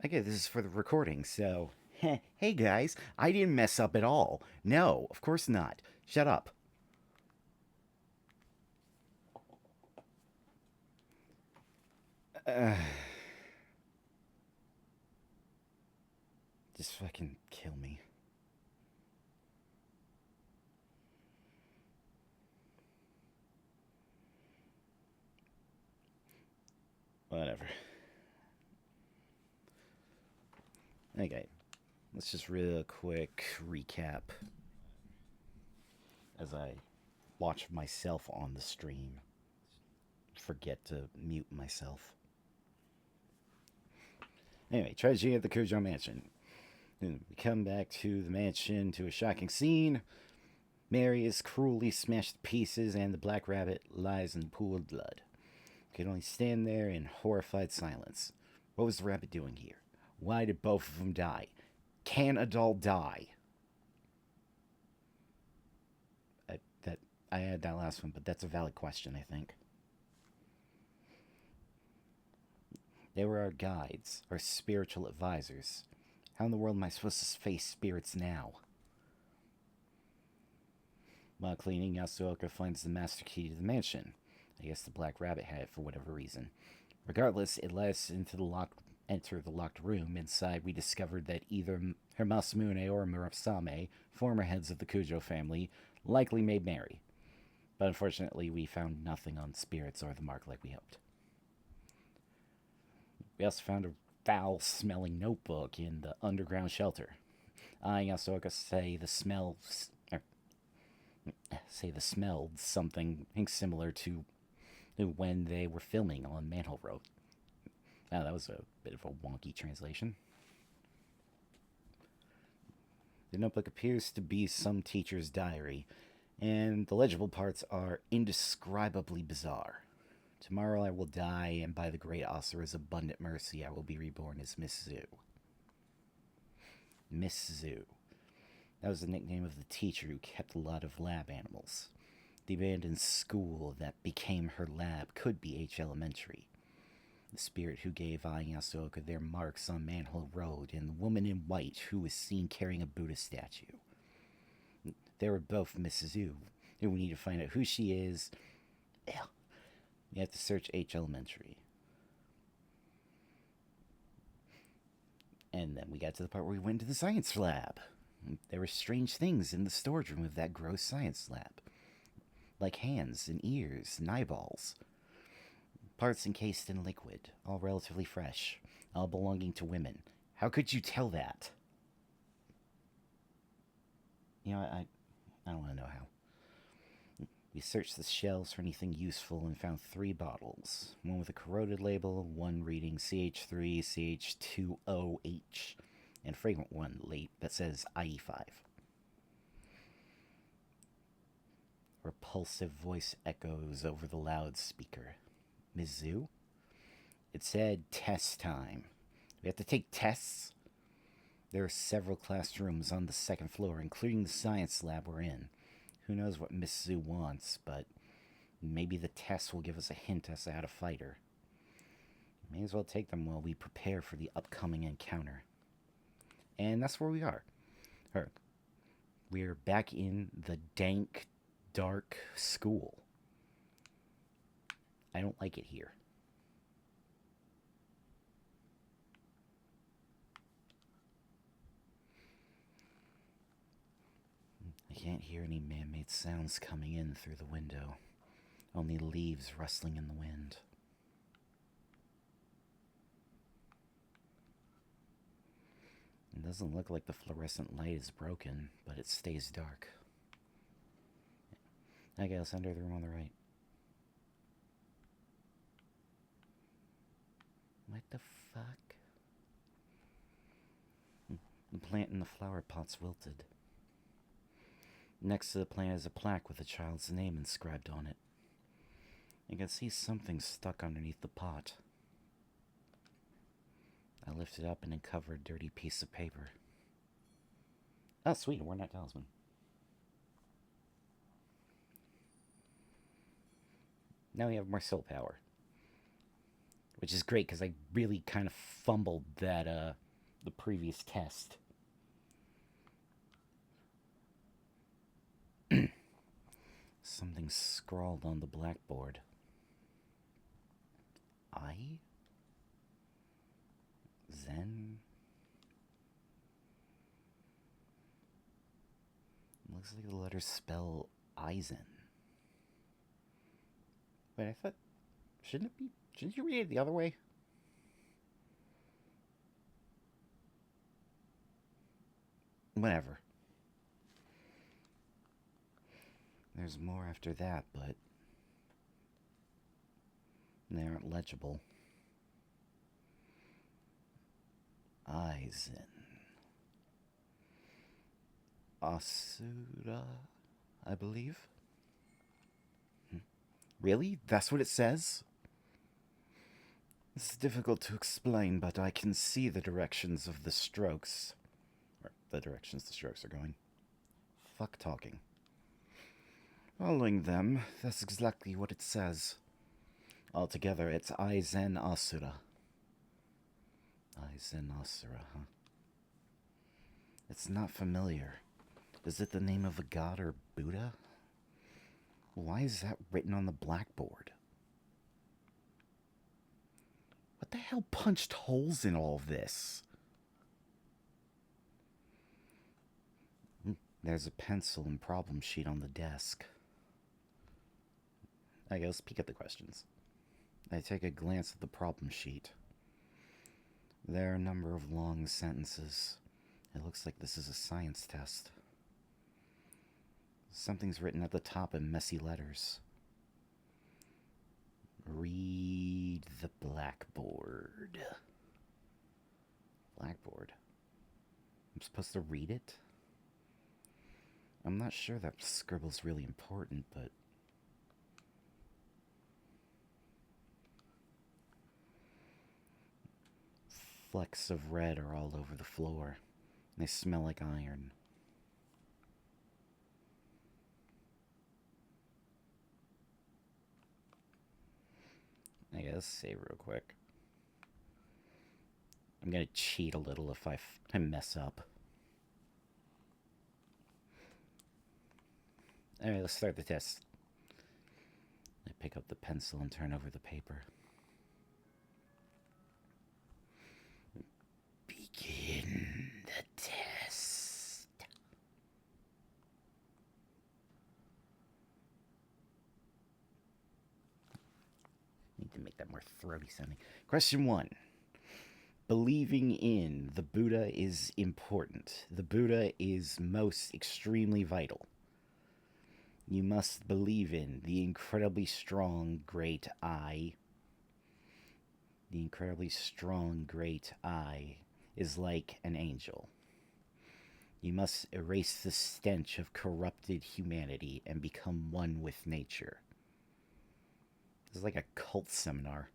Okay, this is for the recording, so. Hey guys, I didn't mess up at all. No, of course not. Shut up. Uh, just fucking kill me. Whatever. Okay, let's just real quick recap as I watch myself on the stream. Forget to mute myself. Anyway, tragedy at the Cujo Mansion. We come back to the mansion to a shocking scene. Mary is cruelly smashed to pieces, and the black rabbit lies in a pool of blood. We could only stand there in horrified silence. What was the rabbit doing here? Why did both of them die? Can a doll die? That I had that last one, but that's a valid question, I think. They were our guides, our spiritual advisors. How in the world am I supposed to face spirits now? While cleaning, Yasuoka finds the master key to the mansion. I guess the Black Rabbit had it for whatever reason. Regardless, it led us into the locked room. Inside, we discovered that either Hermasamune or Murasame, former heads of the Kujo family, likely made merry. But unfortunately, we found nothing on spirits or the mark like we hoped. We also found a foul-smelling notebook in the underground shelter. I and Yasuoka say the smelled something similar to when they were filming on Manhole Road. Now, that was a bit of a wonky translation. The notebook appears to be some teacher's diary, and the legible parts are indescribably bizarre. Tomorrow I will die, and by the great Asura's abundant mercy, I will be reborn as Miss Zoo. Miss Zoo. That was the nickname of the teacher who kept a lot of lab animals. The abandoned school that became her lab could be H Elementary. The spirit who gave Ai and Yasuoka their marks on Manhole Road, and the woman in white who was seen carrying a Buddha statue. They were both Mrs. Zoo, and we need to find out who she is. We have to search H Elementary. And then we got to the part where we went to the science lab. There were strange things in the storage room of that gross science lab, like hands and ears and eyeballs. Parts encased in liquid, all relatively fresh, all belonging to women. How could you tell that? I don't want to know how. We searched the shelves for anything useful and found 3 bottles. One with a corroded label, one reading CH3, CH2OH, and a fragrant one late that says IE5. Repulsive voice echoes over the loudspeaker. Mizzou? It said test time. We have to take tests? There are several classrooms on the second floor, including the science lab we're in. Who knows what Miss Zoo wants, but maybe the tests will give us a hint as to how to fight her. May as well take them while we prepare for the upcoming encounter. And that's where we are. We're back in the dank, dark school. I don't like it here. I can't hear any man-made sounds coming in through the window. Only leaves rustling in the wind. It doesn't look like the fluorescent light is broken, but it stays dark. I guess under the room on the right. What the fuck? The plant in the flower pot's wilted. Next to the plant is a plaque with a child's name inscribed on it. I can see something stuck underneath the pot. I lift it up and uncover a dirty piece of paper. Oh, sweet, a worn out talisman. Now we have more soul power. which is great because I really kind of fumbled that the previous test. Something scrawled on the blackboard. I? Zen? Looks like the letters spell Eisen. Wait, I thought... Shouldn't it be... Shouldn't you read it the other way? Whatever. There's more after that, but... they aren't legible. Eisen. Asura, I believe. Really? That's what it says? It's difficult to explain, but I can see the directions of the strokes. Or the directions the strokes are going. Fuck talking. Following them, that's exactly what it says. Altogether, it's Aizen Asura. Aizen Asura, huh? It's not familiar. Is it the name of a god or Buddha? Why is that written on the blackboard? What the hell punched holes in all of this? There's a pencil and problem sheet on the desk. I guess peek at the questions. I take a glance at the problem sheet. There are a number of long sentences. It looks like this is a science test. Something's written at the top in messy letters. Read the blackboard. Blackboard? I'm supposed to read it? I'm not sure that scribble's really important, but... flecks of red are all over the floor. They smell like iron. I gotta save real quick. I'm gonna cheat a little if I mess up. Alright, let's start the test. I pick up the pencil and turn over the paper. Begin the test. Need to make that more throaty sounding. Question 1. Believing in the Buddha is important. The Buddha is most extremely vital. You must believe in the incredibly strong great I. The incredibly strong great I is like an angel. You must erase the stench of corrupted humanity and become one with nature. This is like a cult seminar.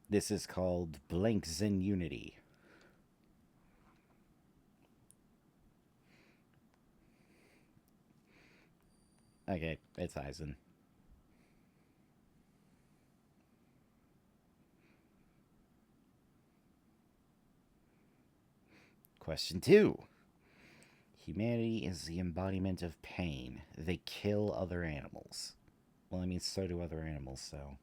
This is called Blank Zen Unity. Okay, it's Eisen. Question 2. Humanity is the embodiment of pain. They kill other animals. Well, I mean, so do other animals, so...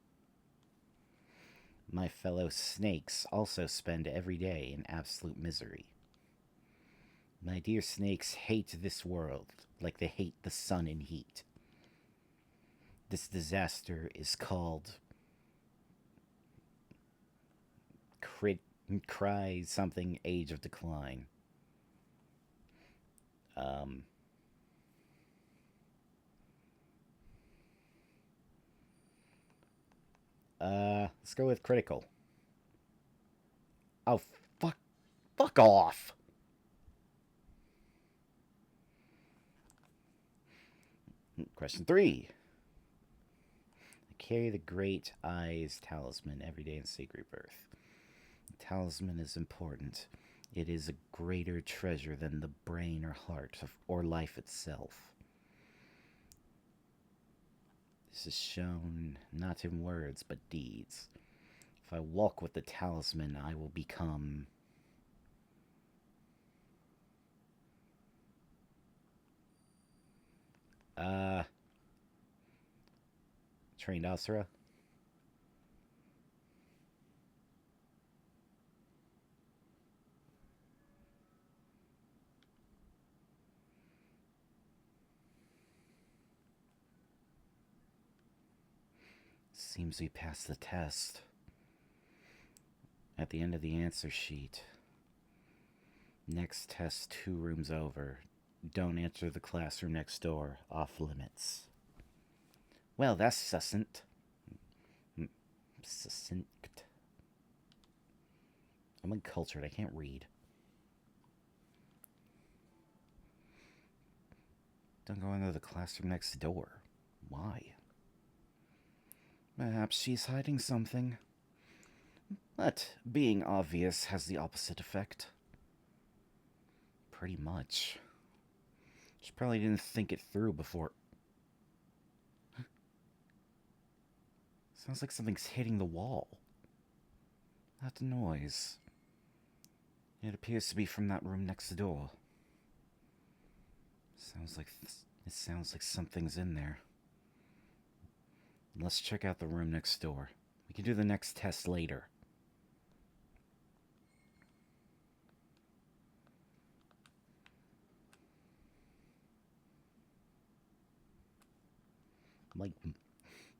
My fellow snakes also spend every day in absolute misery. My dear snakes hate this world like they hate the sun and heat. This disaster is called... Cry something Age of Decline. Let's go with critical. Oh, fuck off! Question 3. I carry the Great Eyes talisman every day in Sacred Birth. The talisman is important. It is a greater treasure than the brain or heart or life itself. This is shown not in words but deeds. If I walk with the talisman, I will become... Trained Asura? Seems we passed the test. At the end of the answer sheet, next test 2 rooms over. Don't enter the classroom next door. Off limits. Well, that's succinct. Succinct. I'm uncultured. I can't read. Don't go into the classroom next door. Why? Perhaps she's hiding something. But being obvious has the opposite effect. Pretty much. She probably didn't think it through before. Sounds like something's hitting the wall. That noise. It appears to be from that room next door. It sounds like something's in there. Let's check out the room next door. We can do the next test later.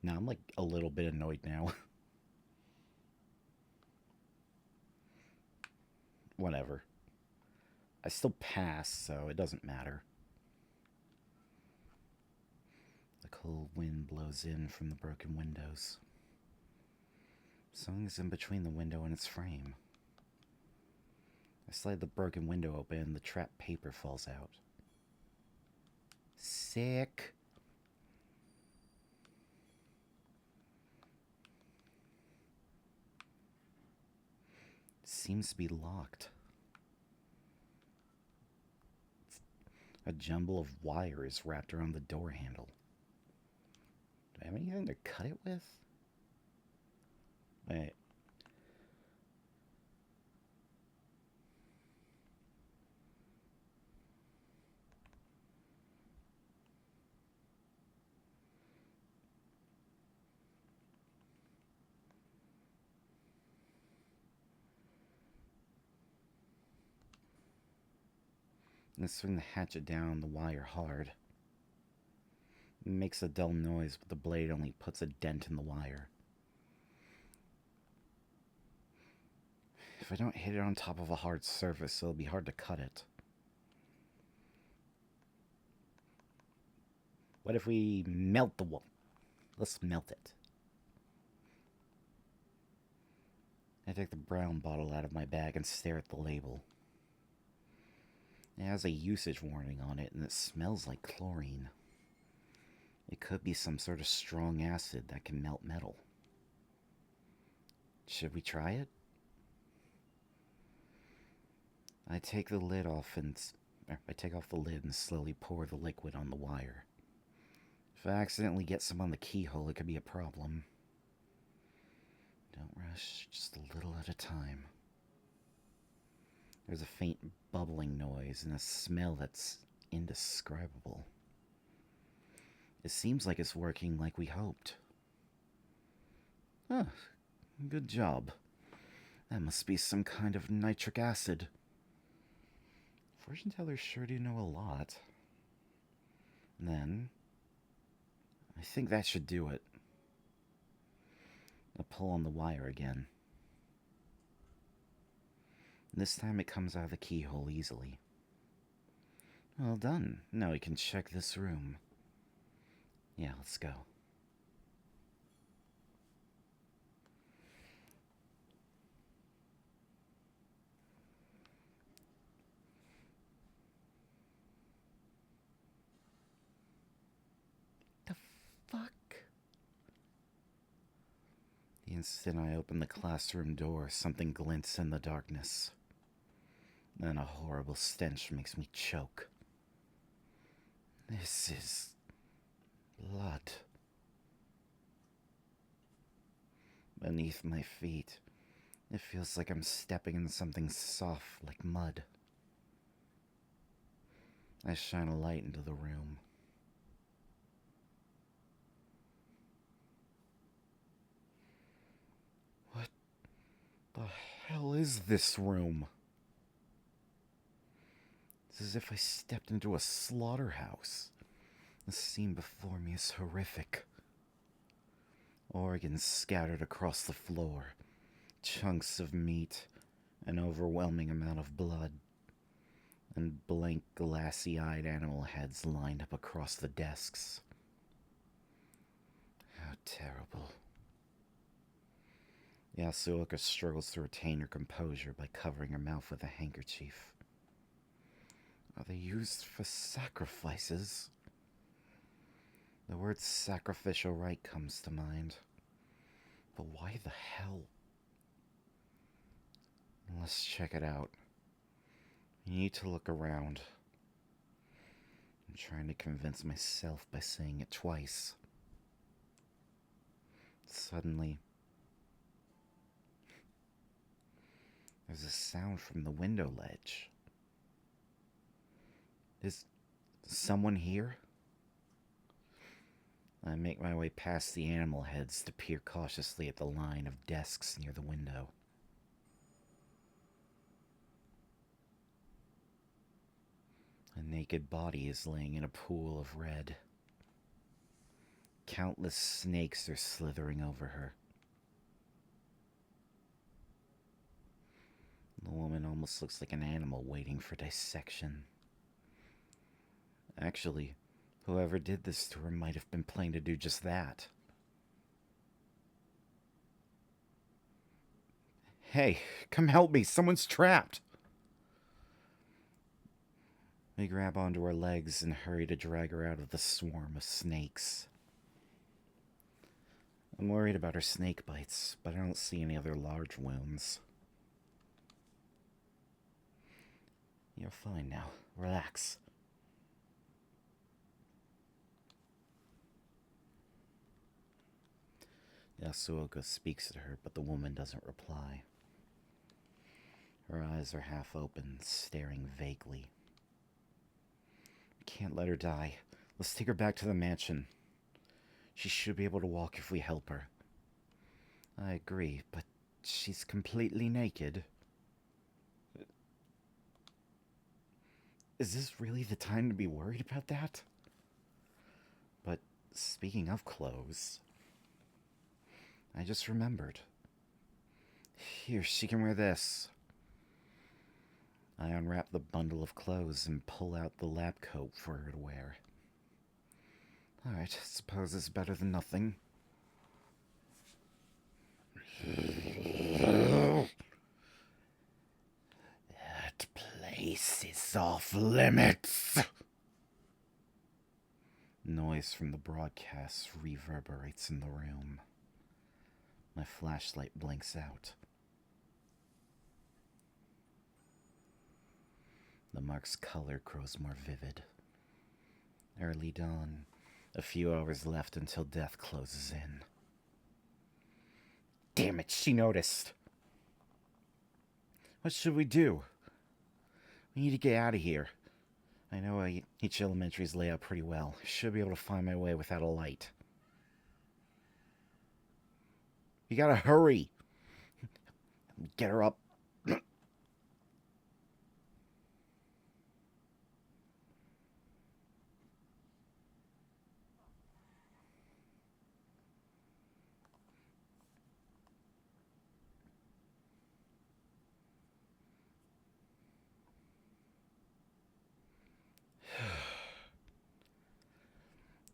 I'm like a little bit annoyed now. Whatever. I still pass, so it doesn't matter. The cold wind blows in from the broken windows. Something's in between the window and its frame. I slide the broken window open and the trapped paper falls out. Sick. Seems to be locked. A jumble of wires wrapped around the door handle. Do I have anything to cut it with? Wait. I swing the hatchet down the wire hard. It makes a dull noise, but the blade only puts a dent in the wire. If I don't hit it on top of a hard surface, it'll be hard to cut it. What if we melt the wall? Let's melt it. I take the brown bottle out of my bag and stare at the label. It has a usage warning on it, and it smells like chlorine. It could be some sort of strong acid that can melt metal. Should we try it? I take off the lid and slowly pour the liquid on the wire. If I accidentally get some on the keyhole, it could be a problem. Don't rush, just a little at a time. There's a faint bubbling noise and a smell that's indescribable. It seems like it's working like we hoped. Ah, good job. That must be some kind of nitric acid. Fortune tellers sure do know a lot. Then, I think that should do it. I pull on the wire again. This time it comes out of the keyhole easily. Well done. Now we can check this room. Yeah, let's go. The fuck? The instant I open the classroom door, something glints in the darkness. Then a horrible stench makes me choke. This is blood. beneath my feet. It feels like I'm stepping in something soft like mud. I shine a light into the room. What the hell is this room? It's as if I stepped into a slaughterhouse. The scene before me is horrific. Organs scattered across the floor, chunks of meat, an overwhelming amount of blood, and blank, glassy-eyed animal heads lined up across the desks. How terrible. Yasuoka struggles to retain her composure by covering her mouth with a handkerchief. Are they used for sacrifices? The word sacrificial rite comes to mind. But why the hell? Let's check it out. You need to look around. I'm trying to convince myself by saying it twice. Suddenly, there's a sound from the window ledge. Is someone here? I make my way past the animal heads to peer cautiously at the line of desks near the window. A naked body is laying in a pool of red. Countless snakes are slithering over her. The woman almost looks like an animal waiting for dissection. Actually, whoever did this to her might have been planning to do just that. Hey, come help me, someone's trapped! We grab onto her legs and hurry to drag her out of the swarm of snakes. I'm worried about her snake bites, but I don't see any other large wounds. You're fine now. Relax. Yasuoka speaks to her, but the woman doesn't reply. Her eyes are half open, staring vaguely. We can't let her die. Let's take her back to the mansion. She should be able to walk if we help her. I agree, but she's completely naked. Is this really the time to be worried about that? But speaking of clothes, I just remembered. Here, she can wear this. I unwrap the bundle of clothes and pull out the lab coat for her to wear. Alright, suppose it's better than nothing. That place is off limits. Noise from the broadcast reverberates in the room. My flashlight blinks out. The mark's color grows more vivid. Early dawn. A few hours left until death closes in. Damn it, she noticed. What should we do? We need to get out of here. I know each elementary's layout pretty well. Should be able to find my way without a light. You gotta hurry. Get her up.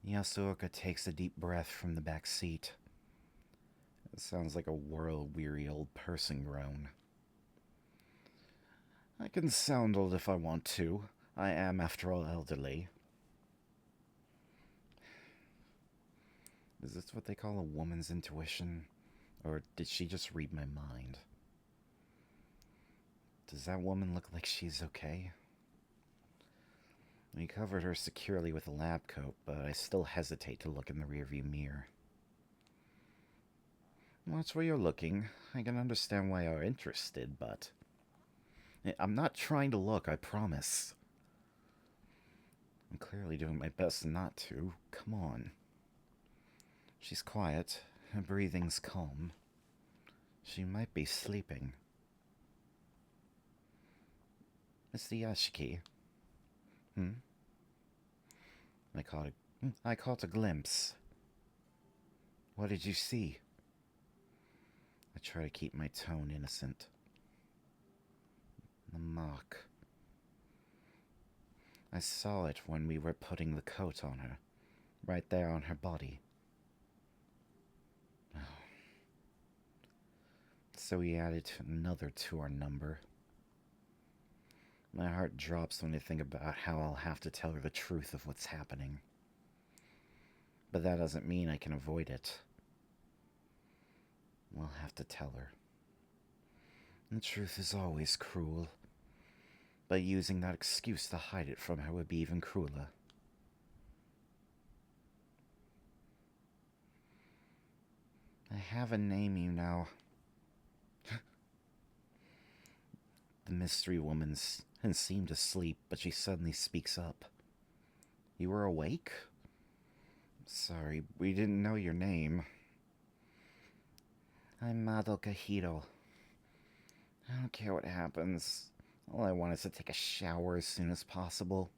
Yasuoka takes a deep breath from the back seat. It sounds like a world-weary old person groan. I can sound old if I want to. I am, after all, elderly. Is this what they call a woman's intuition? Or did she just read my mind? Does that woman look like she's okay? We covered her securely with a lab coat, but I still hesitate to look in the rearview mirror. Watch where you're looking. I can understand why you're interested, but... I'm not trying to look, I promise. I'm clearly doing my best not to. Come on. She's quiet. Her breathing's calm. She might be sleeping. Mr. Yashiki. I caught a glimpse. What did you see? I try to keep my tone innocent. The mark. I saw it when we were putting the coat on her. Right there on her body. Oh. So we added another to our number. My heart drops when I think about how I'll have to tell her the truth of what's happening. But that doesn't mean I can avoid it. I'll have to tell her. The truth is always cruel. But using that excuse to hide it from her would be even crueler. I have a name, you know. The mystery woman seemed asleep, but she suddenly speaks up. You were awake? Sorry, we didn't know your name. I'm Madoka Hiro. I don't care what happens. All I want is to take a shower as soon as possible.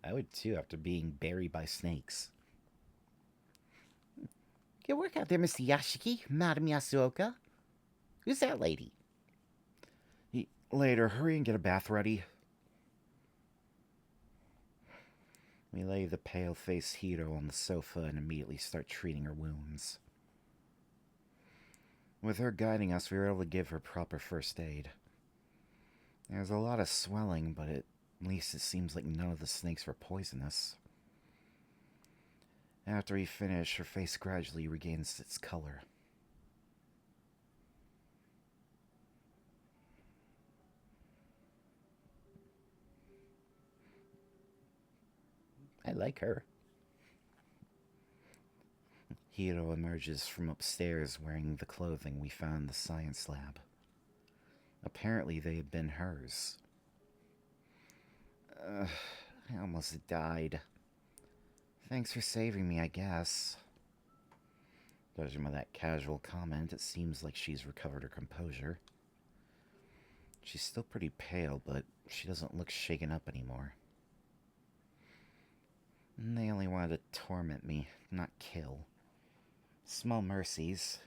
I would too after being buried by snakes. Good work out there, Mr. Yashiki, Madam Yasuoka. Who's that lady? Later, hurry and get a bath ready. We lay the pale-faced Hiro on the sofa and immediately start treating her wounds. With her guiding us, we were able to give her proper first aid. There's a lot of swelling, but at least it seems like none of the snakes were poisonous. After we finish, her face gradually regains its color. I like her. Hiro emerges from upstairs wearing the clothing we found in the science lab. Apparently they had been hers. I almost died. Thanks for saving me, I guess. Judging by that casual comment, it seems like she's recovered her composure. She's still pretty pale, but she doesn't look shaken up anymore. They only wanted to torment me, not kill. Small mercies.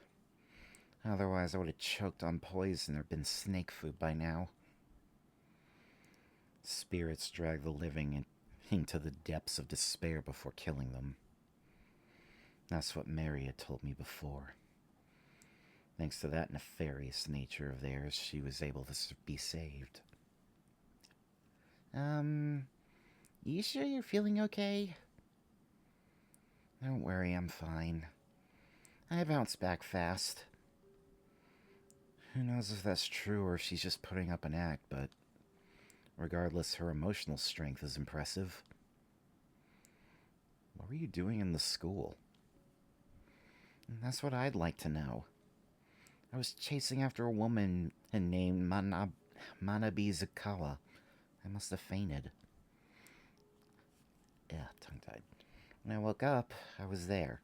Otherwise, I would have choked on poison or been snake food by now. Spirits drag the living into the depths of despair before killing them. That's what Mary had told me before. Thanks to that nefarious nature of theirs, she was able to be saved. You sure you're feeling okay? Don't worry, I'm fine. I bounced back fast. Who knows if that's true or if she's just putting up an act, but regardless, her emotional strength is impressive. What were you doing in the school? That's what I'd like to know. I was chasing after a woman named Manabi Zukawa. I must have fainted. Yeah, tongue-tied. When I woke up, I was there.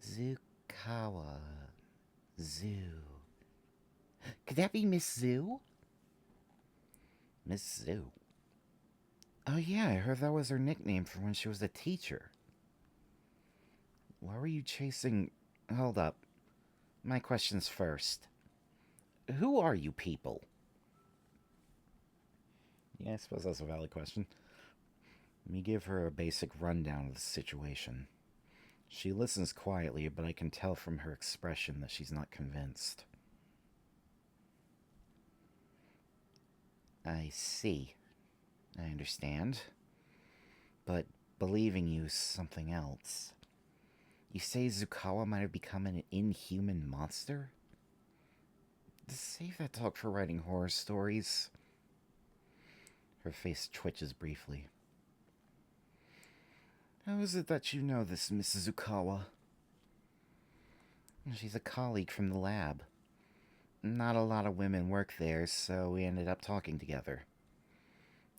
Zukawa. Zoo. Could that be Miss Zoo? Miss Zoo? Oh yeah, I heard that was her nickname for when she was a teacher. Why were you chasing... Hold up. My questions first. Who are you people? Yeah, I suppose that's a valid question. Let me give her a basic rundown of the situation. She listens quietly, but I can tell from her expression that she's not convinced. I see. I understand. But believing you is something else. You say Zukawa might have become an inhuman monster? Save that talk for writing horror stories. Her face twitches briefly. How is it that you know this Mrs. Ukawa? She's a colleague from the lab. Not a lot of women work there, so we ended up talking together.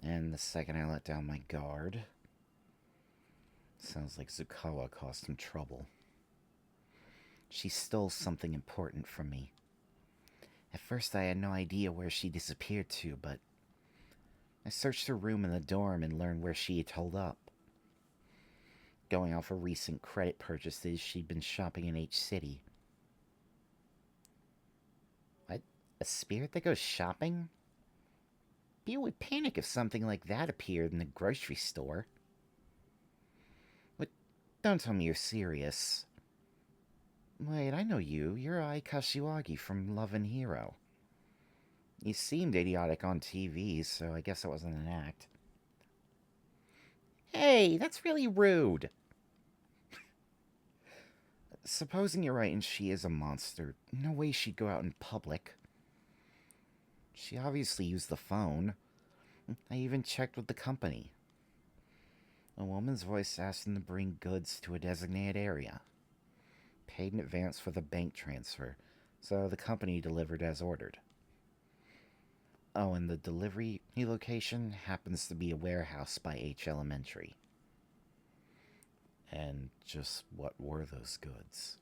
And the second I let down my guard... Sounds like Zukawa caused him trouble. She stole something important from me. At first I had no idea where she disappeared to, but... I searched her room in the dorm and learned where she had holed up. Going off of recent credit purchases, she'd been shopping in H-City. What? A spirit that goes shopping? You would panic if something like that appeared in the grocery store. But don't tell me you're serious. Wait, I know you. You're Ai Kashiwagi from Love and Hero. You seemed idiotic on TV, so I guess it wasn't an act. Hey, that's really rude. Supposing you're right and she is a monster, no way she'd go out in public. She obviously used the phone. I even checked with the company. A woman's voice asked them to bring goods to a designated area. Paid in advance for the bank transfer, so the company delivered as ordered. Oh, and the delivery location happens to be a warehouse by H Elementary. And just what were those goods?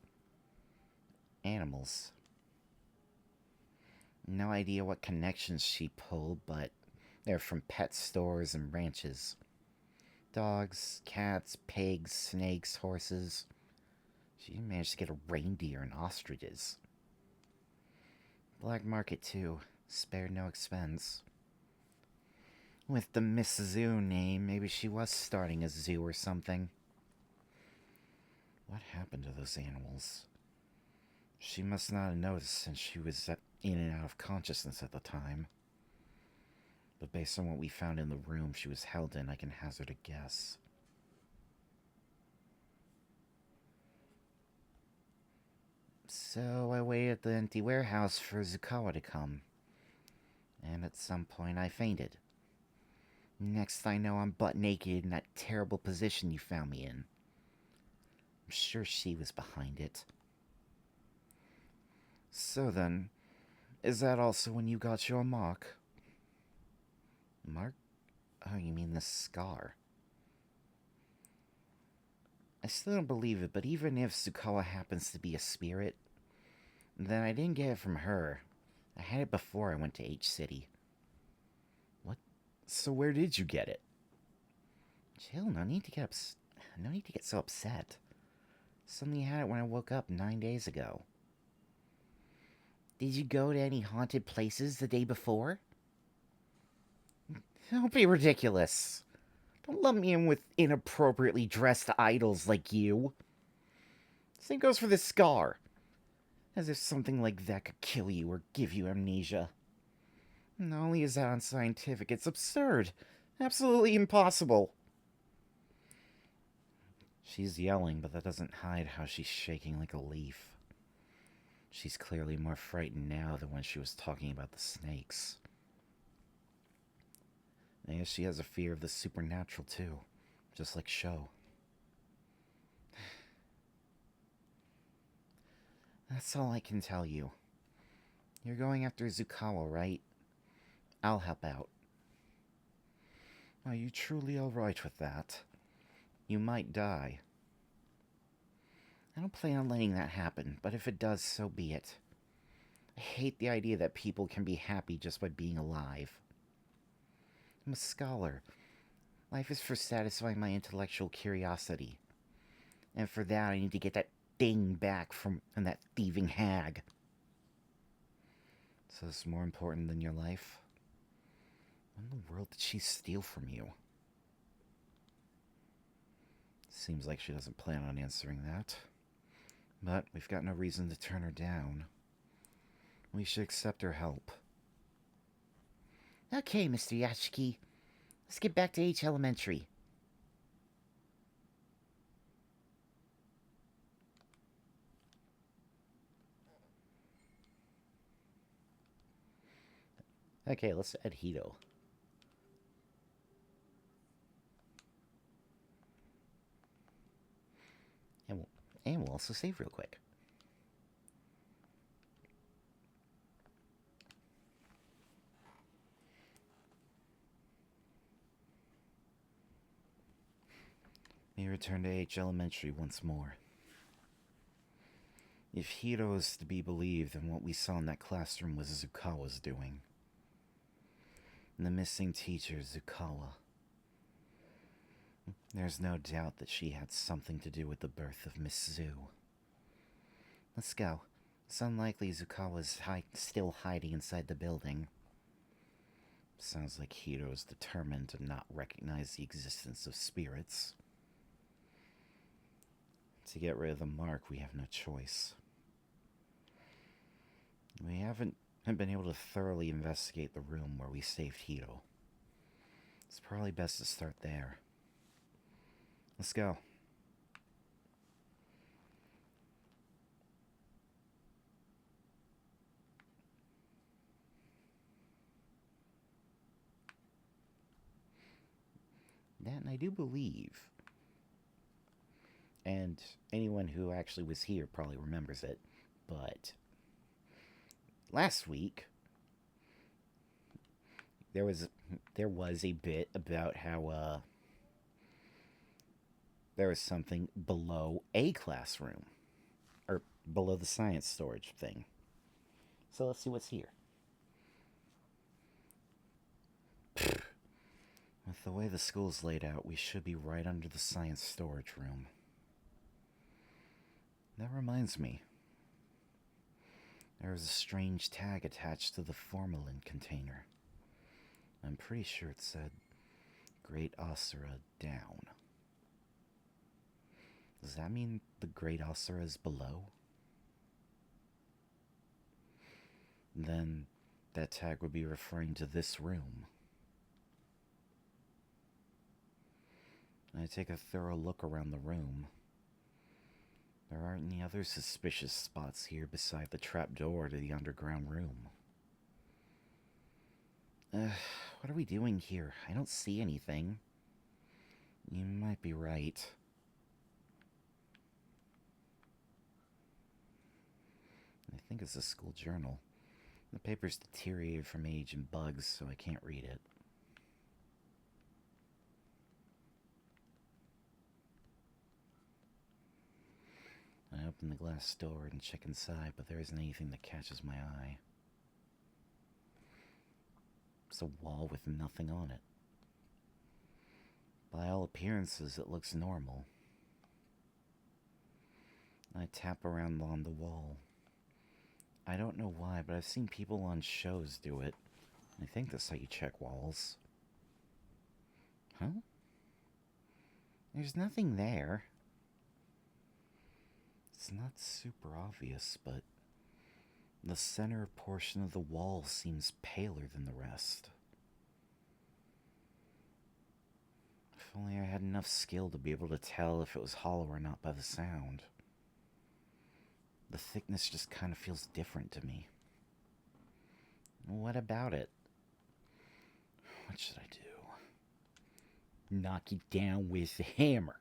Animals. No idea what connections she pulled, but they're from pet stores and ranches. Dogs, cats, pigs, snakes, horses. She managed to get a reindeer and ostriches. Black market, too. Spared no expense. With the Miss Zoo name, maybe she was starting a zoo or something. What happened to those animals? She must not have noticed since she was in and out of consciousness at the time. But based on what we found in the room she was held in, I can hazard a guess. So I waited at the empty warehouse for Zukawa to come. And at some point I fainted. Next I know I'm butt naked in that terrible position you found me in. I'm sure she was behind it. So then, is that also when you got your mark? Mark? Oh, you mean the scar. I still don't believe it, but even if Zukawa happens to be a spirit, then I didn't get it from her. I had it before I went to H-City. What? So where did you get it? Chill, no need to get so upset. Suddenly had it when I woke up 9 days ago. Did you go to any haunted places the day before? Don't be ridiculous. Don't lump me in with inappropriately dressed idols like you. Same goes for this scar. As if something like that could kill you or give you amnesia. Not only is that unscientific, it's absurd. Absolutely impossible. She's yelling, but that doesn't hide how she's shaking like a leaf. She's clearly more frightened now than when she was talking about the snakes. I guess she has a fear of the supernatural too, just like Sho. That's all I can tell you. You're going after Zukawa, right? I'll help out. Are you truly alright with that? You might die. I don't plan on letting that happen, but if it does, so be it. I hate the idea that people can be happy just by being alive. I'm a scholar. Life is for satisfying my intellectual curiosity. And for that, I need to get that thing back from that thieving hag. So it's more important than your life? What in the world did she steal from you? Seems like she doesn't plan on answering that. But we've got no reason to turn her down. We should accept her help. Okay, Mr. Yashiki. Let's get back to H Elementary. Okay, let's add Hito. we'll also save real quick. We return to H Elementary once more. If Hiro is to be believed, then what we saw in that classroom was Zukawa's doing. And the missing teacher, Zukawa. There's no doubt that she had something to do with the birth of Miss Zu. Let's go. It's unlikely Zukawa's still hiding inside the building. Sounds like Hiro's determined to not recognize the existence of spirits. To get rid of the mark, we have no choice. We haven't been able to thoroughly investigate the room where we saved Hiro. It's probably best to start there. Let's go. That, and I do believe, and anyone who actually was here probably remembers it, but last week there was a bit about how there was something below a classroom, or below the science storage thing. So let's see what's here. With the way the school's laid out, we should be right under the science storage room. That reminds me. There was a strange tag attached to the formalin container. I'm pretty sure it said Great Asura down. Does that mean the Great Asura is below? Then that tag would be referring to this room. I take a thorough look around the room. There aren't any other suspicious spots here beside the trapdoor to the underground room. What are we doing here? I don't see anything. You might be right. I think it's a school journal. The paper's deteriorated from age and bugs, so I can't read it. I open the glass door and check inside, but there isn't anything that catches my eye. It's a wall with nothing on it. By all appearances, it looks normal. I tap around on the wall. I don't know why, but I've seen people on shows do it. I think that's how you check walls. Huh? There's nothing there. It's not super obvious, but the center portion of the wall seems paler than the rest. If only I had enough skill to be able to tell if it was hollow or not by the sound. The thickness just kind of feels different to me. What about it? What should I do? Knock it down with the hammer.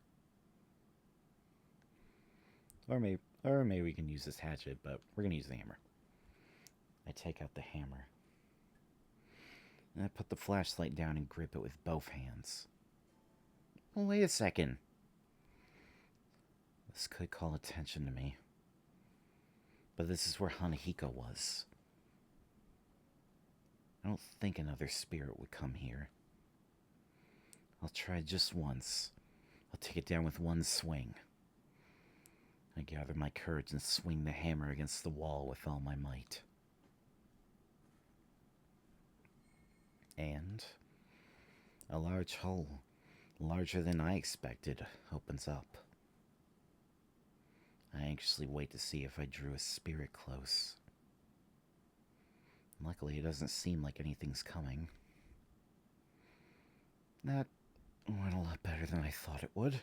Or maybe we can use this hatchet, but we're going to use the hammer. I take out the hammer. And I put the flashlight down and grip it with both hands. Well, wait a second. This could call attention to me. But this is where Hanahiko was. I don't think another spirit would come here. I'll try just once. I'll take it down with one swing. I gather my courage and swing the hammer against the wall with all my might. And a large hole, larger than I expected, opens up. I anxiously wait to see if I drew a spirit close. Luckily, it doesn't seem like anything's coming. That went a lot better than I thought it would.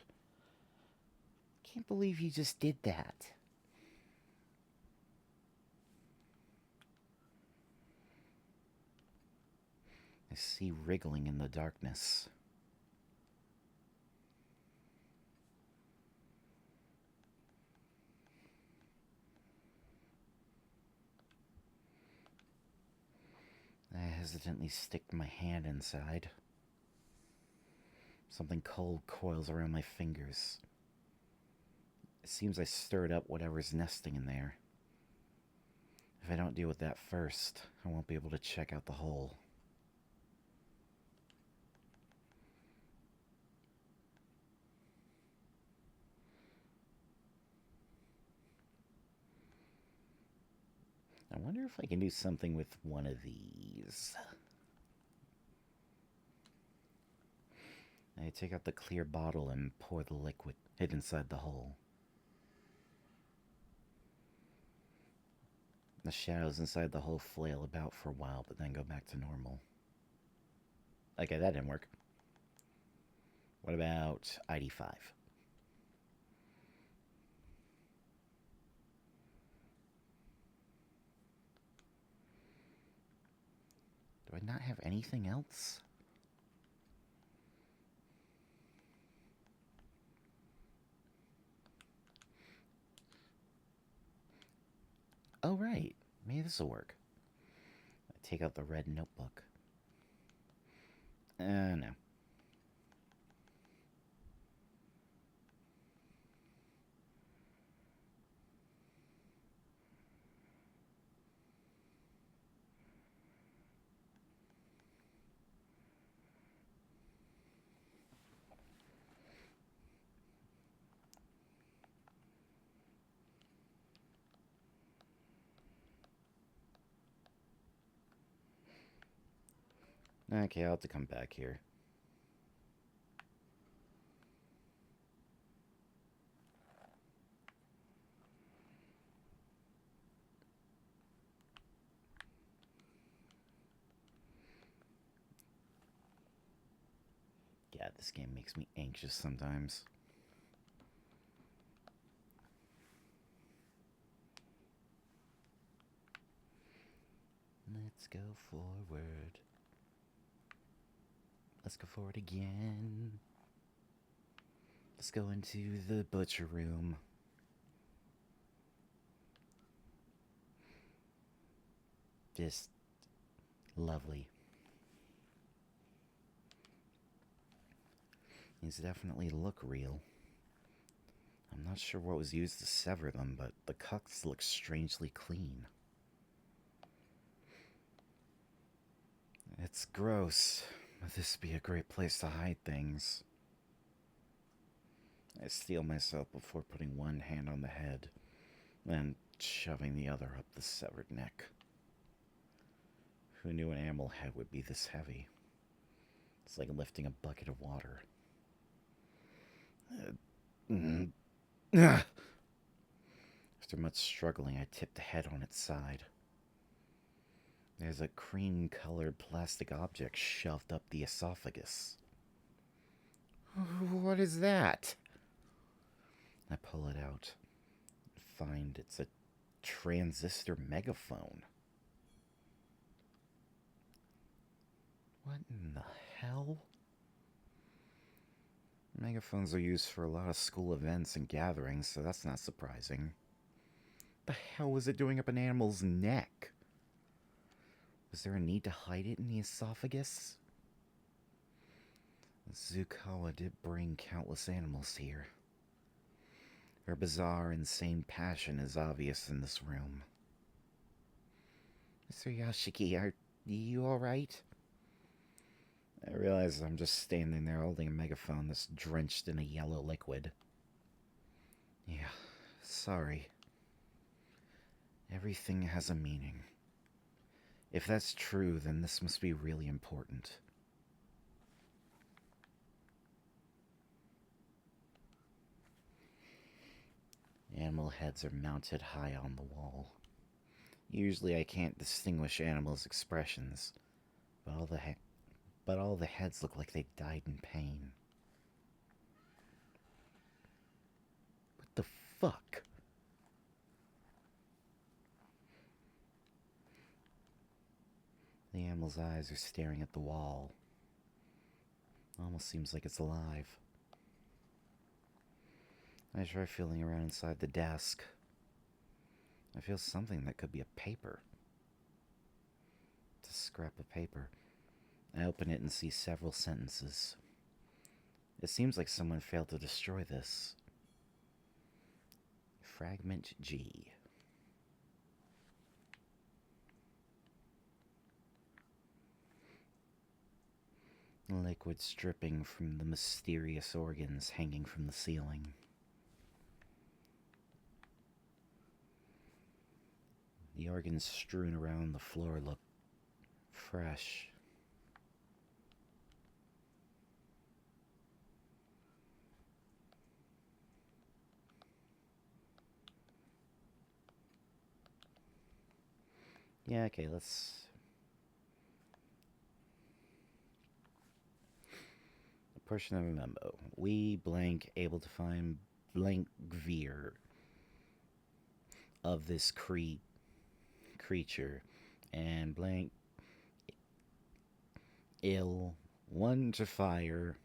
Can't believe you just did that. I see wriggling in the darkness. hesitantly stick my hand inside. Something cold coils around my fingers. It seems I stirred up whatever's nesting in there. If I don't deal with that first, I won't be able to check out the hole. I wonder if I can do something with one of these. I take out the clear bottle and pour the liquid hid inside the hole. The shadows inside the hole flail about for a while, but then go back to normal. Okay, that didn't work. What about ID5? Do I not have anything else? Oh, right. Maybe this will work. I take out the red notebook. No. Okay, I'll have to come back here. God, this game makes me anxious sometimes. Let's go forward. Let's go forward again. Let's go into the butcher room. Just lovely. These definitely look real. I'm not sure what was used to sever them, but the cuts look strangely clean. It's gross, but this would be a great place to hide things. I steel myself before putting one hand on the head, then shoving the other up the severed neck. Who knew an animal head would be this heavy? It's like lifting a bucket of water. After much struggling, I tip the head on its side. There's a cream-colored plastic object shoved up the esophagus. What is that? I pull it out and find it's a transistor megaphone. What in the hell? Megaphones are used for a lot of school events and gatherings, so that's not surprising. The hell was it doing up an animal's neck? Was there a need to hide it in the esophagus? Zukawa did bring countless animals here. Her bizarre, insane passion is obvious in this room. Mr. Yashiki, are you alright? I realize I'm just standing there holding a megaphone that's drenched in a yellow liquid. Yeah, sorry. Everything has a meaning. If that's true, then this must be really important. Animal heads are mounted high on the wall. Usually I can't distinguish animals' expressions, but all the heads look like they died in pain. What the fuck? The animal's eyes are staring at the wall. Almost seems like it's alive. I try feeling around inside the desk. I feel something that could be a paper. It's a scrap of paper. I open it and see several sentences. It seems like someone failed to destroy this. Fragment G. Liquids dripping from the mysterious organs hanging from the ceiling. The organs strewn around the floor look fresh. Yeah, okay, let's... A portion of a memo. We blank able to find blank veer of this creature and blank ill one to fire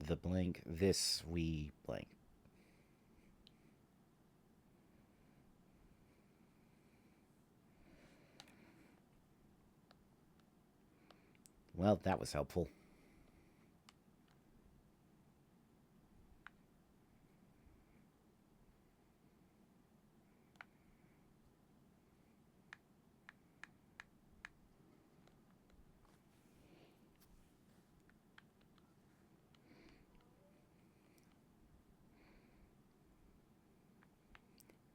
the blank this we blank. Well, that was helpful.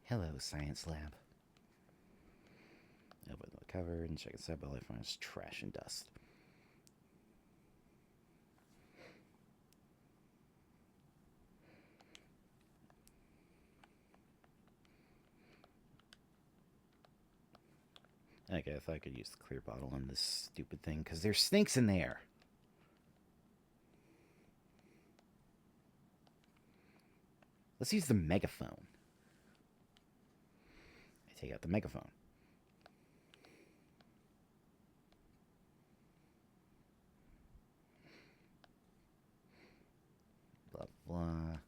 Hello, science lab. Open the cover and check inside, but all I find is trash and dust. Okay, I thought I could use the clear bottle on this stupid thing, because there's snakes in there! Let's use the megaphone. I take out the megaphone. Blah, blah.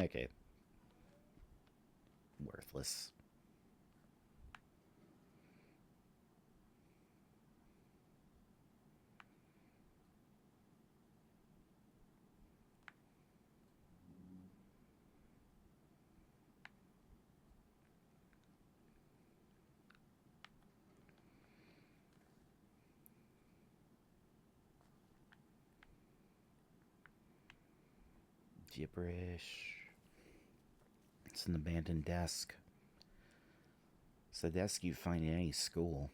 Okay. Worthless. Gibberish. It's an abandoned desk. It's the desk you'd find in any school.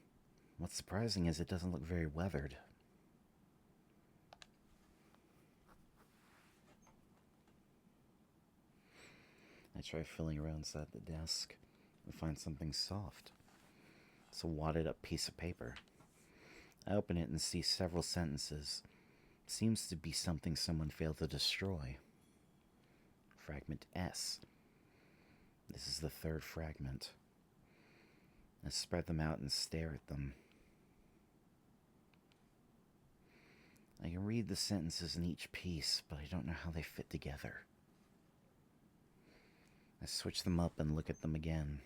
What's surprising is it doesn't look very weathered. I try feeling around inside the desk and find something soft. It's a wadded up piece of paper. I open it and see several sentences. Seems to be something someone failed to destroy. Fragment S. This is the third fragment. I spread them out and stare at them. I can read the sentences in each piece, but I don't know how they fit together. I switch them up and look at them again.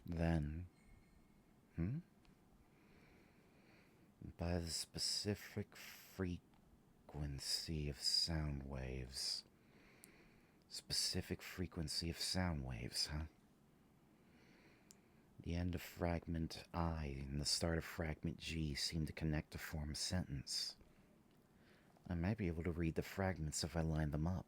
Then... By the specific frequency of sound waves. Specific frequency of sound waves, huh? The end of fragment I and the start of fragment G seem to connect to form a sentence. I might be able to read the fragments if I line them up.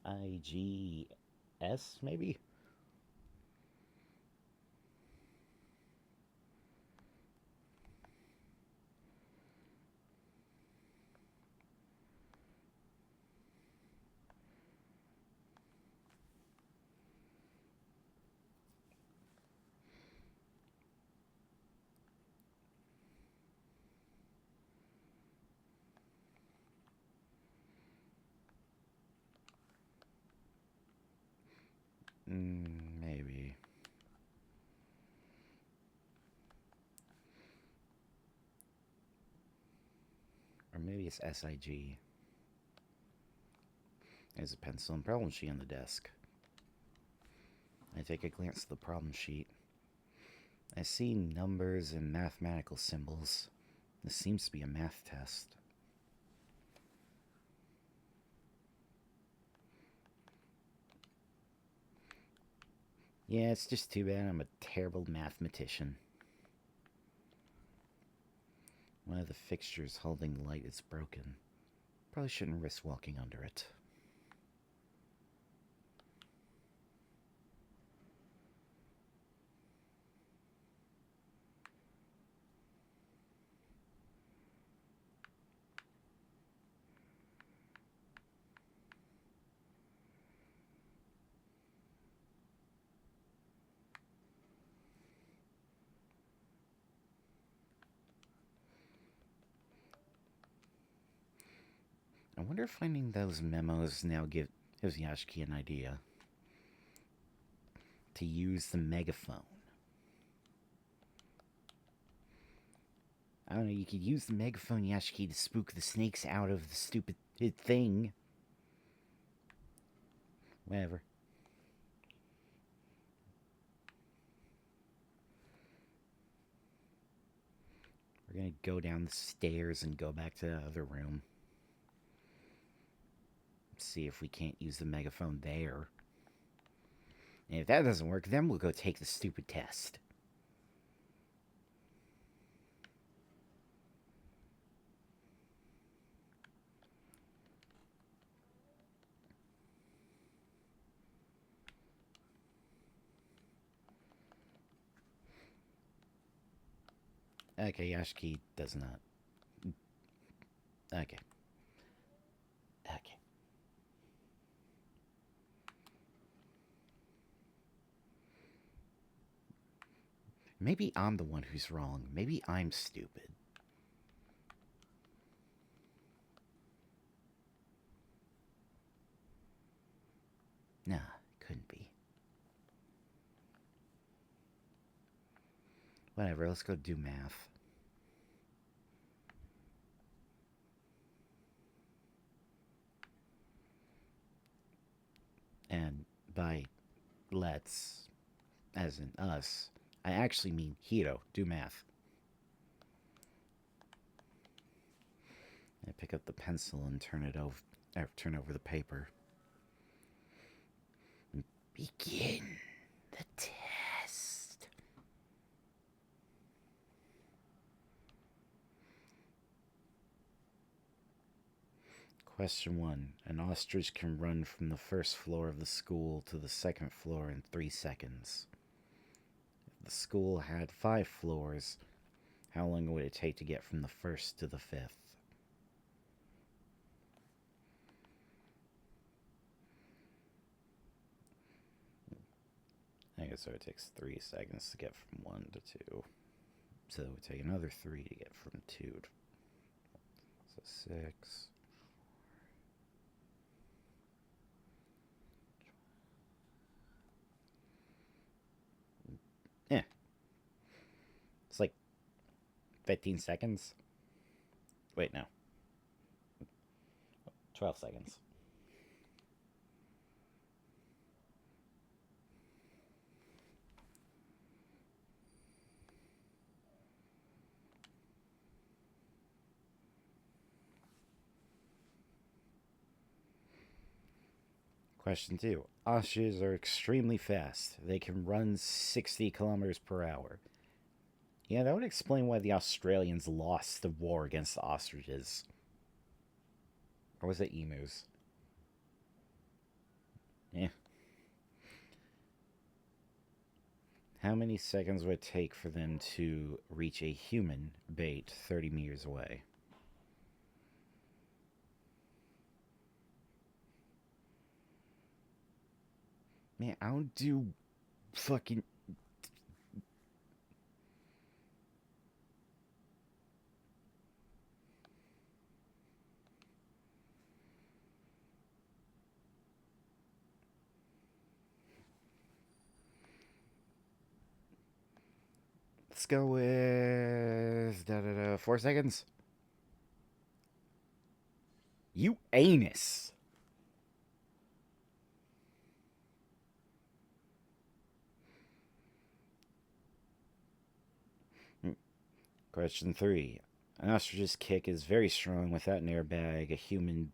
IGS, maybe? Maybe. maybe it's SIG. There's a pencil and problem sheet on the desk. I take a glance at the problem sheet. I see numbers and mathematical symbols. This seems to be a math test. Yeah, it's just too bad I'm a terrible mathematician. One of the fixtures holding the light is broken. Probably shouldn't risk walking under it. I wonder if finding those memos now gives Yashiki an idea to use the megaphone. I don't know, you could use the megaphone, Yashiki, to spook the snakes out of the stupid thing. Whatever. We're gonna go down the stairs and go back to the other room. See if we can't use the megaphone there. And if that doesn't work, then we'll go take the stupid test. Okay, Yashiki does not. Okay. Okay. Maybe I'm the one who's wrong. Maybe I'm stupid. Nah, couldn't be. Whatever, let's go do math. And by let's, as in us, I actually mean Hiro, do math. I pick up the pencil and turn over the paper. Begin the test. Question 1. An ostrich can run from the first floor of the school to the second floor in 3 seconds. If the school had 5 floors, how long would it take to get from the first to the 5th? I guess so it takes 3 seconds to get from 1 to 2. So it would take another 3 to get from 2 to... So 6... Yeah. It's like 15 seconds. Wait, no. 12 seconds. Question 2. Ostriches are extremely fast. They can run 60 kilometers per hour. Yeah, that would explain why the Australians lost the war against the ostriches. Or was it emus? Yeah. How many seconds would it take for them to reach a human bait 30 meters away? Man, I don't do fucking... Let's go with 4 seconds. You anus! Question 3. An ostrich's kick is very strong. Without an airbag, a human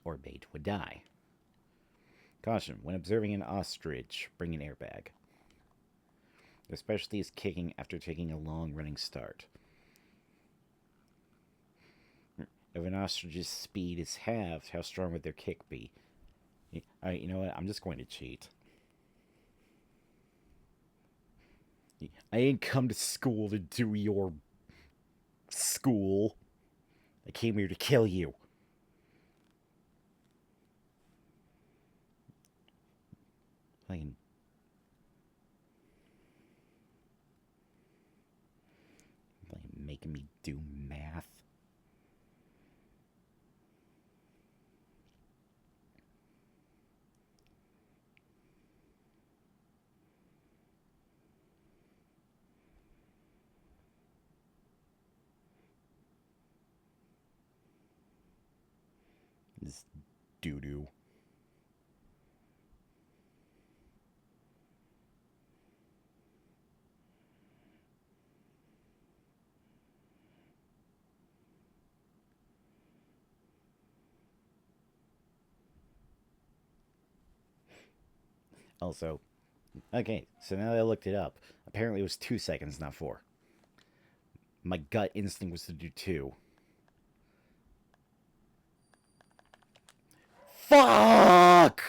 or bait would die. Caution. When observing an ostrich, bring an airbag. Especially as kicking after taking a long running start. If an ostrich's speed is halved, how strong would their kick be? Alright, you know what? I'm just going to cheat. I didn't come to school to do your school. I came here to kill you. Like making me do math. This doo-doo. Also, okay, so now that I looked it up, apparently it was 2 seconds, not 4. My gut instinct was to do 2. Fuck!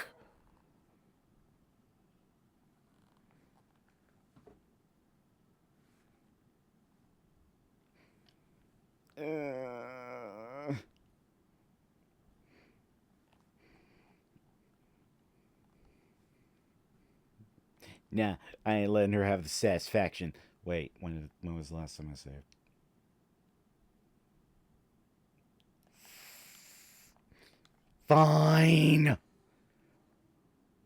Nah, I ain't letting her have the satisfaction. Wait, when was the last time I saved? Fine!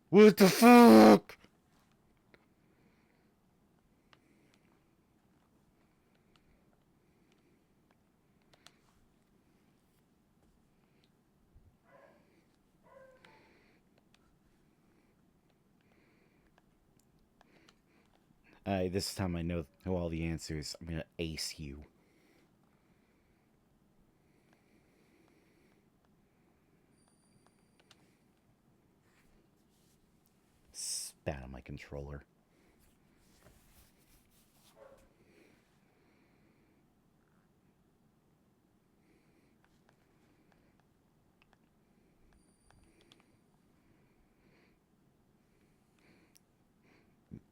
What the fuck? This time I know all the answers. I'm gonna ace you. Spat on my controller.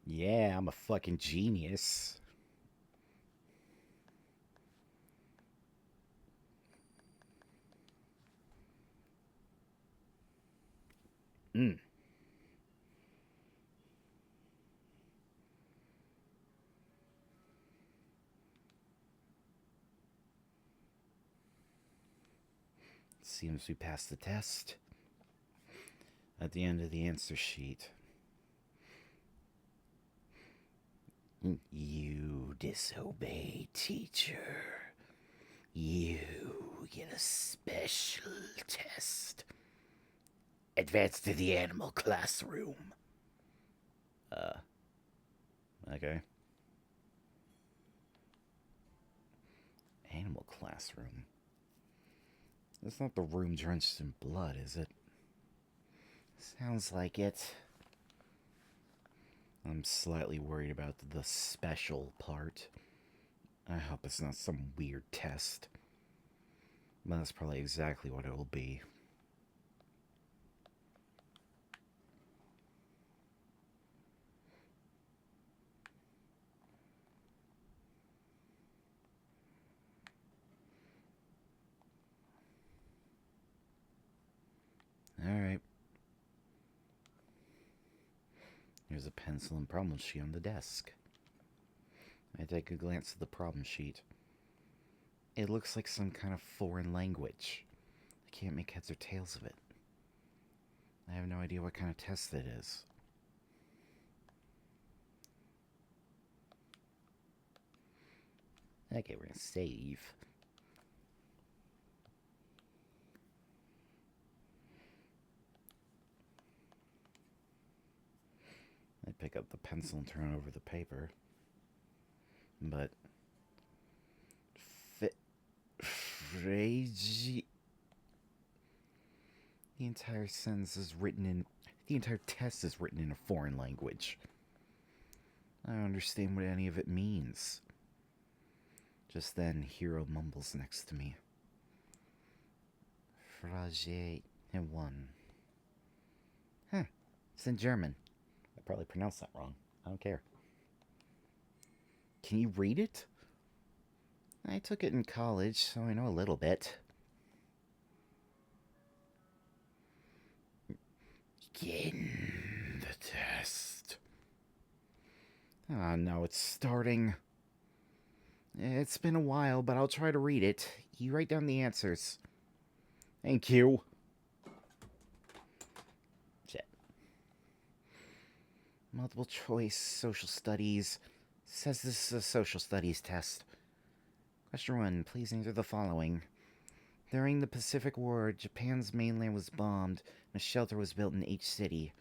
Yeah, I'm a fucking genius. Mm. Seems we passed the test. At the end of the answer sheet, you disobey, teacher. You get a special test. Advance to the animal classroom. Okay. Animal classroom. It's not the room drenched in blood, is it? Sounds like it. I'm slightly worried about the special part. I hope it's not some weird test. But that's probably exactly what it will be. Alright. Here's a pencil and problem sheet on the desk. I take a glance at the problem sheet. It looks like some kind of foreign language. I can't make heads or tails of it. I have no idea what kind of test it is. Okay, we're gonna save. pick up the pencil and turn over the paper. But Fragi. The entire sentence is written in. The entire test is written in a foreign language. I don't understand what any of it means. Just then, Hero mumbles next to me. Frage and one. Huh. It's in German. I probably pronounced that wrong. I don't care. Can you read it? I took it in college, so I know a little bit. Begin the test. Ah, no, it's starting. It's been a while, but I'll try to read it. You write down the answers. Thank you. Shit. Multiple choice, social studies. Says this is a social studies test. Question 1. Please answer the following. During the Pacific War, Japan's mainland was bombed, and a shelter was built in each city.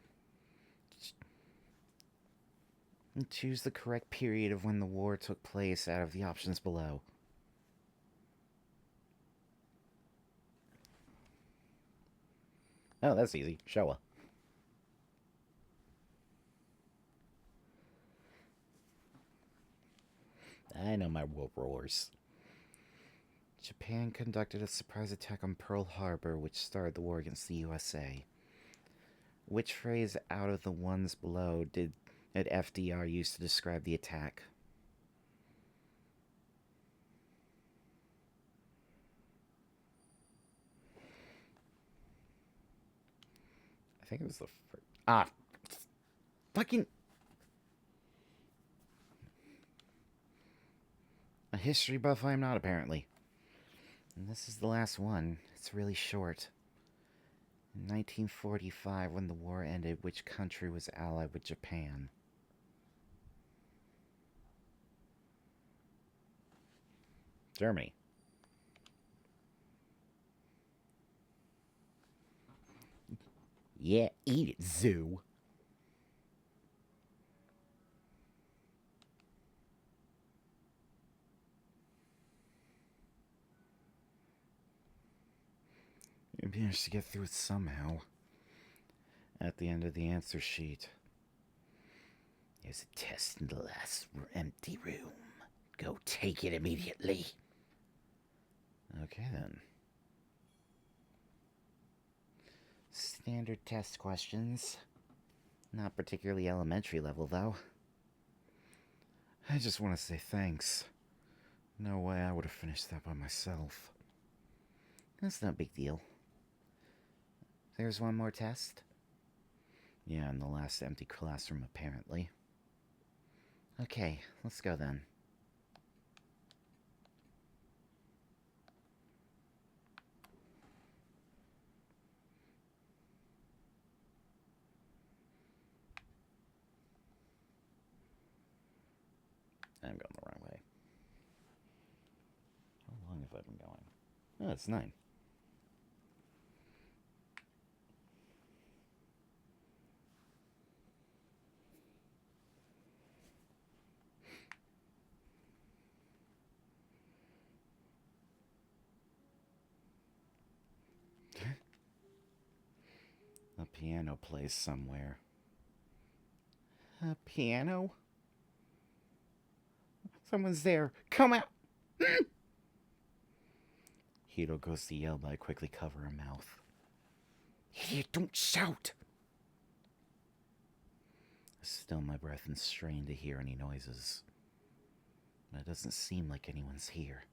Choose the correct period of when the war took place out of the options below. Oh, that's easy. Showa. I know my war roars. Japan conducted a surprise attack on Pearl Harbor, which started the war against the USA. Which phrase out of the ones below did FDR use to describe the attack? I think it was the first. Fucking. A history buff I am not, apparently. And this is the last one. It's really short. In 1945, when the war ended, which country was allied with Japan? Germany. Yeah, eat it, Zoo. You managed to get through it somehow. At the end of the answer sheet. There's a test in the last empty room. Go take it immediately. Okay, then. Standard test questions. Not particularly elementary level, though. I just want to say thanks. No way I would have finished that by myself. That's no big deal. There's one more test? Yeah, in the last empty classroom, apparently. Okay, let's go then. I'm going the wrong way. How long have I been going? Oh, it's 9. A piano plays somewhere. A piano? Someone's there. Come out! Hito goes to yell, but I quickly cover her mouth. Idiot, don't shout! I still my breath and strain to hear any noises. But it doesn't seem like anyone's here.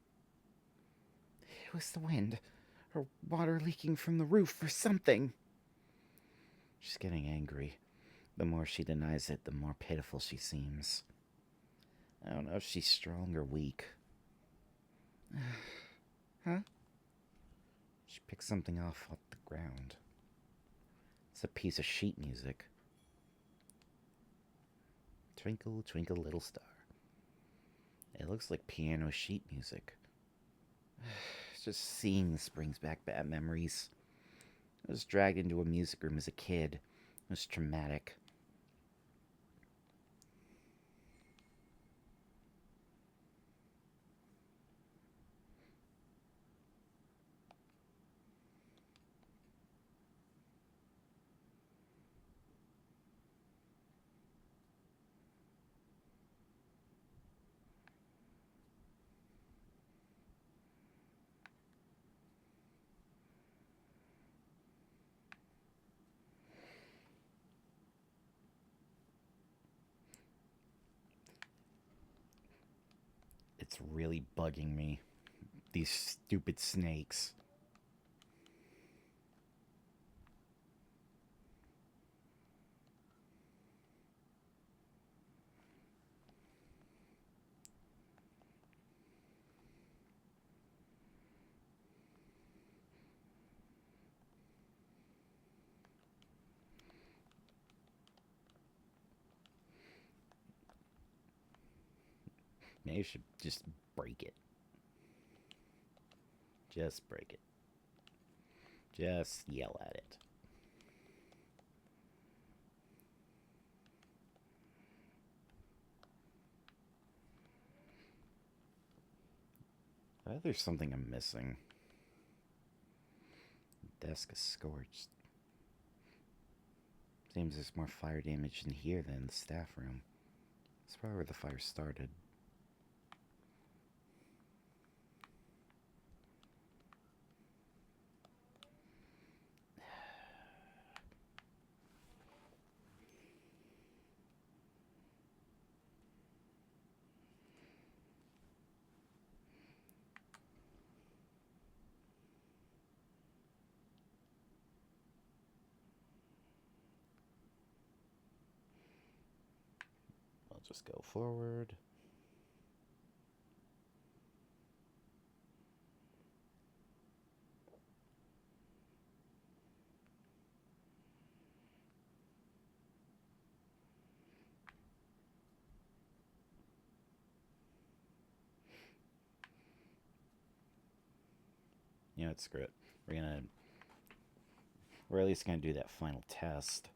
It was the wind, or water leaking from the roof, or something. She's getting angry. The more she denies it, the more pitiful she seems. I don't know if she's strong or weak. Huh? She picks something off the ground. It's a piece of sheet music. Twinkle, twinkle, little star. It looks like piano sheet music. Just seeing this brings back bad memories. I was dragged into a music room as a kid. It was traumatic. It's really bugging me. These stupid snakes. Maybe I should just break it. Just break it. Just yell at it. There's something I'm missing. The desk is scorched. Seems there's more fire damage in here than in the staff room. That's probably where the fire started. I'll just go forward. You know, screw it. We're at least gonna do that final test.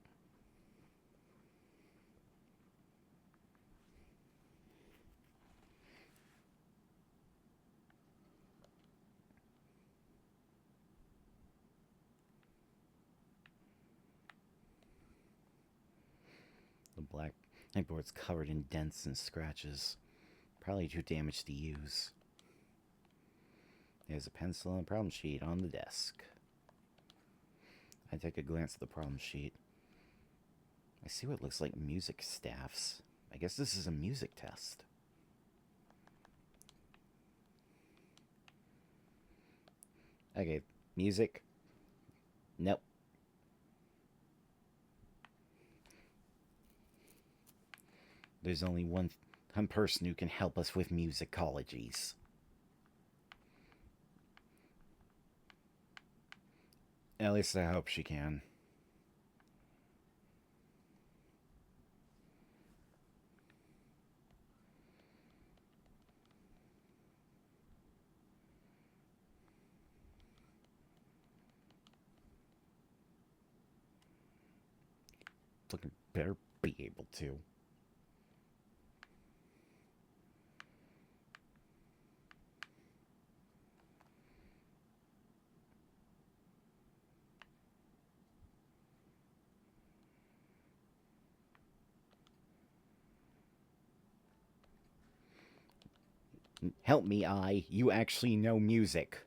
The blackboard's covered in dents and scratches. Probably too damaged to use. There's a pencil and problem sheet on the desk. I take a glance at the problem sheet. I see what looks like music staffs. I guess this is a music test. Okay, music. Nope. There's only one person who can help us with musicologies. At least I hope she can. Fucking better be able to. Help me, you actually know music.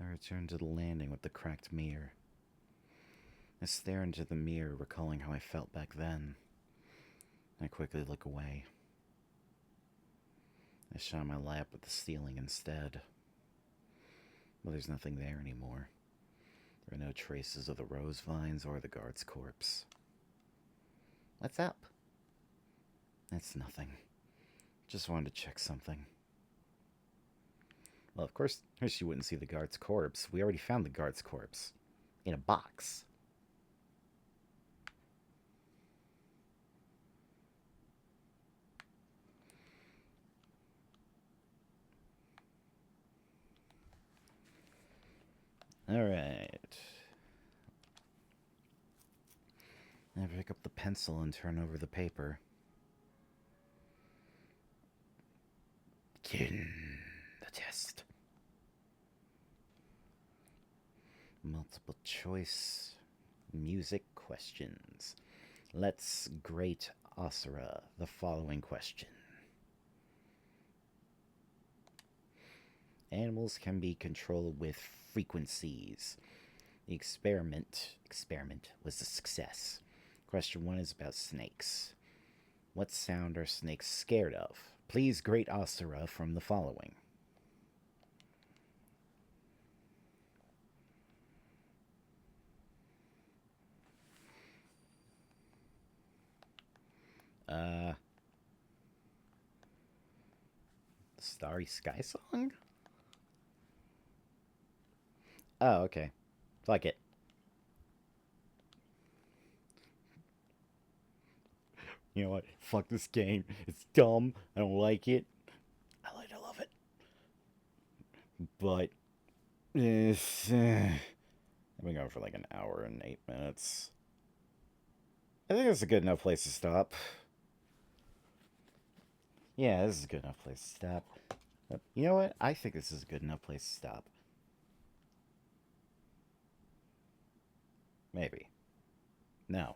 I return to the landing with the cracked mirror. I stare into the mirror, recalling how I felt back then. I quickly look away. I shine my light up at the ceiling instead. But there's nothing there anymore. There are no traces of the rose vines or the guard's corpse. What's up? That's nothing. Just wanted to check something. Well, of course you wouldn't see the guard's corpse. We already found the guard's corpse. In a box. Alright. I pick up the pencil and turn over the paper. begin the test. Multiple choice music questions. Let's grade Asura the following question. Animals can be controlled with frequencies. The experiment was a success. Question 1 is about snakes. What sound are snakes scared of? Please grade Asura from the following. Starry Sky Song? Oh, okay. Fuck it. You know what? Fuck this game. It's dumb. I don't like it. I like to love it. But I've been going for like an hour and 8 minutes. I think it's a good enough place to stop. Yeah, this is a good enough place to stop. You know what? I think this is a good enough place to stop. Maybe. No.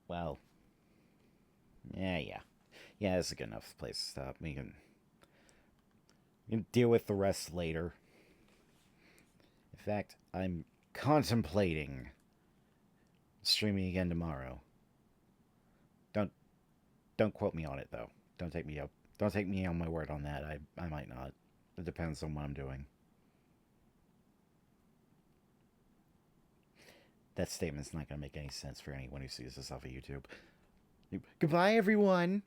Well. Yeah. Yeah, this is a good enough place to stop. We can deal with the rest later. In fact, I'm contemplating streaming again tomorrow. Don't quote me on it though. Don't take me up. Don't take me on my word on that. I might not. It depends on what I'm doing. That statement's not going to make any sense for anyone who sees this off of YouTube. Goodbye, everyone.